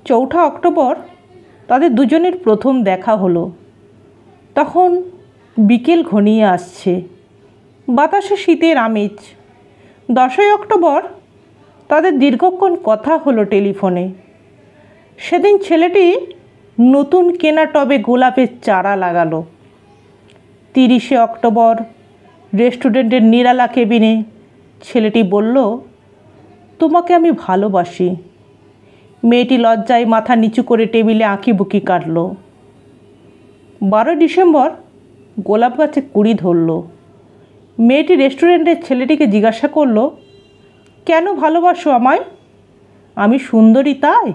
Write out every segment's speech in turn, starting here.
4 October তাদের দুজনের প্রথম দেখা হলো। তখন বিকেল ঘনিয়ে আসছে, বাতাসে শীতের আমেজ। 10 অক্টোবর তাদের দীর্ঘক্ষণ কথা হলো টেলিফোনে। সেদিন ছেলেটি নতুন কেনা টবে গোলাপের চারা লাগালো। 30 অক্টোবর রেস্টুরেন্টের নিরালা কেবিনে ছেলেটি বলল, তোমাকে আমি ভালোবাসি। মেয়েটি লজ্জায় মাথা নিচু করে টেবিলে আঁকিবুকি কাটল। 12 ডিসেম্বর গোলাপ গাছে কুড়ি ধরল। মেয়েটি রেস্টুরেন্টের ছেলেটিকে জিজ্ঞাসা করল, কেন ভালোবাসো আমায়? আমি সুন্দরী তাই?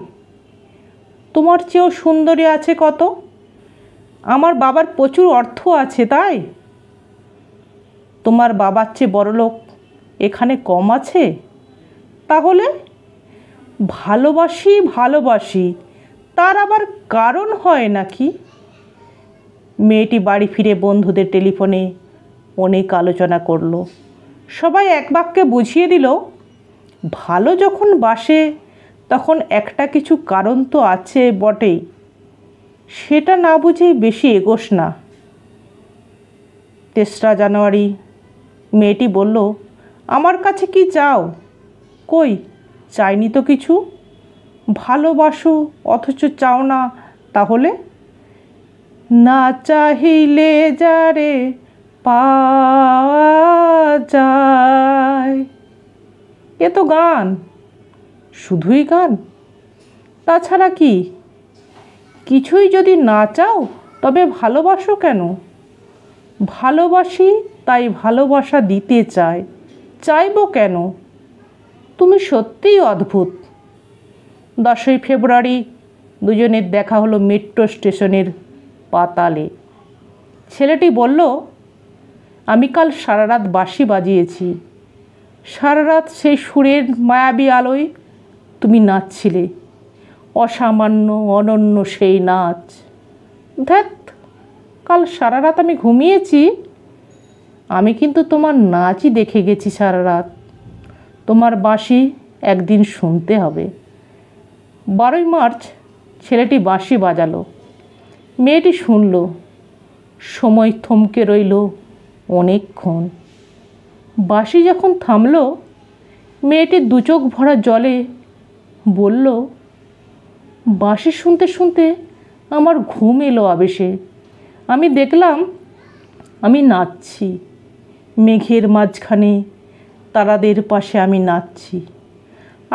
তোমার চেয়েও সুন্দরী আছে কত। আমার বাবার প্রচুর অর্থ আছে তাই? তোমার বাবার চেয়ে বড়লোক এখানে কম আছে? তাহলে ভালোবাসি ভালোবাসি, তার আবার কারণ হয় নাকি? মেয়েটি বাড়ি ফিরে বন্ধুদের টেলিফোনে অনেক আলোচনা করলো। সবাই এক বাক্যে বুঝিয়ে দিল, ভালো যখন বাসে তখন একটা কিছু কারণ তো আছে বটেই, সেটা না বুঝেই বেশি এগোস না। 3রা জানুয়ারি মেয়েটি বলল, আমার কাছে কি চাও? কই, চাইনি তো কিছু। ভালোবাসো অথচ চাও না, তাহলে? না চাহিলে যারে পাওয়া যায়। এ তো গান, শুধুই গান, তাছাড়া কি? কিছুই যদি না চাও তবে ভালোবাসো কেন? ভালোবাসি তাই ভালোবাসা দিতে চাই, চাইবো কেন? তুমি সত্যিই অদ্ভুত। 10 ফেব্রুয়ারি দুজনের দেখা হলো মেট্রো স্টেশনের পাতালে। ছেলেটি বলল, আমি কাল সারা রাত বাঁশি বাজিয়েছি। সারা রাত সেই সুরের মায়াবী আলোয় তুমি নাচছিলে, অসামান্য অনন্য সেই নাচ। ধ্যাৎ, কাল সারা রাত আমি ঘুমিয়েছি, আমি কিন্তু তোমার নাচই দেখে গেছি সারা রাত। তোমার বাঁশি একদিন শুনতে হবে। 12 মার্চ ছেলেটি বাঁশি বাজালো। মেয়েটি শুনল। সময় থমকে রইল অনেকক্ষণ। বাঁশি যখন থামল, মেয়েটি দু চোখ ভরা জলে বলল, বাঁশি শুনতে শুনতে আমার ঘুম এলো আবেশে। আমি দেখলাম আমি নাচছি, মেঘের মাঝখানে তারাদের পাশে আমি নাচছি,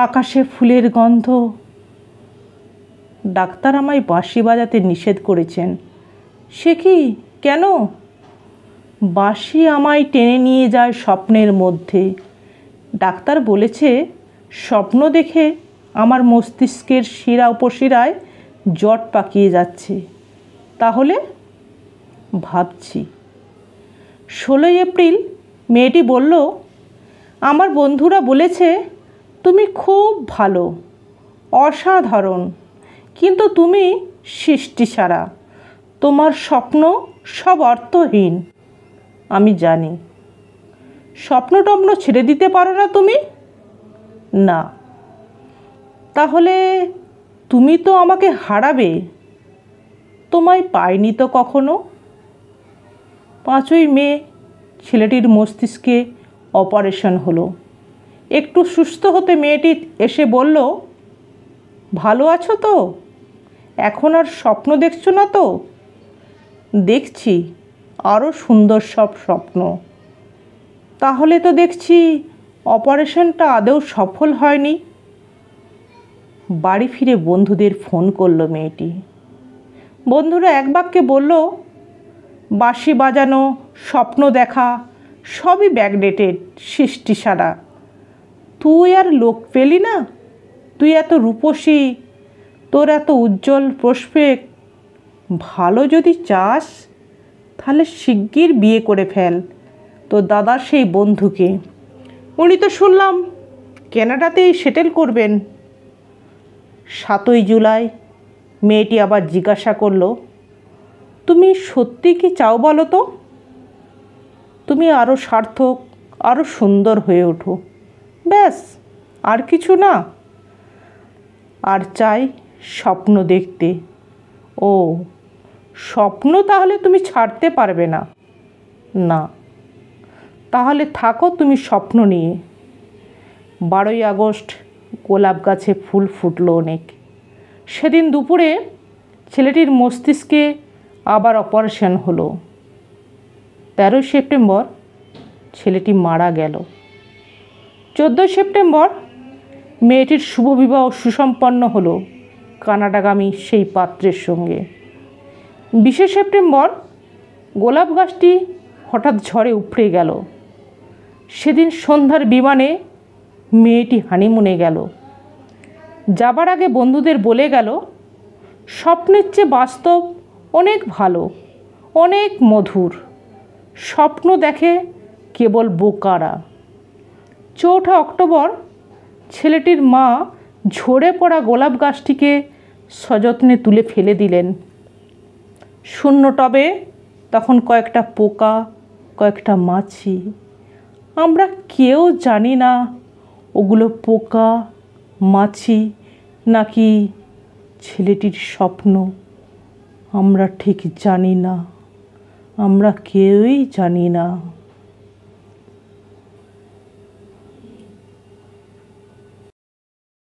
আকাশে ফুলের গন্ধ। ডাক্তার আমায় বাঁশি বাজাতে নিষেধ করেছেন। সে কি, কেন? বাঁশি আমায় টেনে নিয়ে যায় স্বপ্নের মধ্যে। ডাক্তার বলেছে, স্বপ্ন দেখে আমার মস্তিষ্কের শিরা উপশিরায় জট পাকিয়ে যাচ্ছে। তাহলে ভাবছি। 16 এপ্রিল মেয়েটি বলল, আমার বন্ধুরা বলেছে তুমি খুব ভালো, অসাধারণ, কিন্তু তুমি সৃষ্টিছাড়া। তোমার স্বপ্ন সব অর্থহীন। আমি জানি। স্বপ্ন টপ্ন ছেড়ে দিতে পারো না তুমি? না। তাহলে তুমি তো আমাকে হারাবে। তোমায় পাইনি তো কখনো। 5ই মে ছেলেটির মস্তিষ্কে অপারেশন হলো। একটু সুস্থ হতে মেয়েটি এসে বলল, ভালো আছো তো? এখন আর স্বপ্ন দেখছো না তো? দেখছি আরও সুন্দর সব স্বপ্ন। তাহলে তো দেখছি অপারেশনটা আদৌ সফল হয়নি। বাড়ি ফিরে বন্ধুদের ফোন করলো মেয়েটি। বন্ধুরা এক বাক্যে বলল, বাঁশি বাজানো, স্বপ্ন দেখা সবই ব্যাকডেটেড, সৃষ্টিছাড়া। তুই আর লোক পেলি না? তুই এত রূপসী, তোর এত উজ্জ্বল প্রসপেক্ট। ভালো যদি চাস তাহলে শিগগির বিয়ে করে ফেল তোর দাদার সেই বন্ধুকে। উনি তো শুনলাম কানাডাতেই সেটেল করবেন। 7ই জুলাই মেয়েটি আবার জিজ্ঞাসা করলো, তুমি সত্যি কি চাও বলো তো? তুমি আরও সার্থক, আরও সুন্দর হয়ে ওঠো, ব্যাস, আর কিছু না। আর চাই স্বপ্ন দেখতে। ও, স্বপ্ন তাহলে তুমি ছাড়তে পারবে না? না। তাহলে থাকো তুমি স্বপ্ন নিয়ে। 12ই আগস্ট গোলাপ গাছে ফুল ফুটলো অনেক। সেদিন দুপুরে ছেলেটির মস্তিষ্কে আবার অপারেশন হলো। 13 সেপ্টেম্বর ছেলেটি মারা গেল। 14 সেপ্টেম্বর মেয়েটির শুভ বিবাহ সুসম্পন্ন হলো কানাডাগামী সেই পাত্রের সঙ্গে। 20 সেপ্টেম্বর গোলাপ গাছটি হঠাৎ ঝড়ে উপড়ে গেল। সেদিন সন্ধ্যার বিমানে মেয়েটি হানিমুনে গেল। যাবার আগে বন্ধুদের বলে গেল, স্বপ্নের চেয়ে বাস্তব অনেক ভালো, অনেক মধুর। স্বপ্ন দেখে কেবল বোকারা। 4 অক্টোবর ছেলেটির মা ঝরে পড়া গোলাপ গাছটিকে সযত্নে তুলে ফেলে দিলেন। শূন্য টবে তখন কয়েকটা পোকা, কয়েকটা মাছি। আমরা কেউ জানি না ওগুলো পোকা, মাছি নাকি ছেলেটির স্বপ্ন। আমরা ঠিক জানি না, আমরা কেউই জানি না।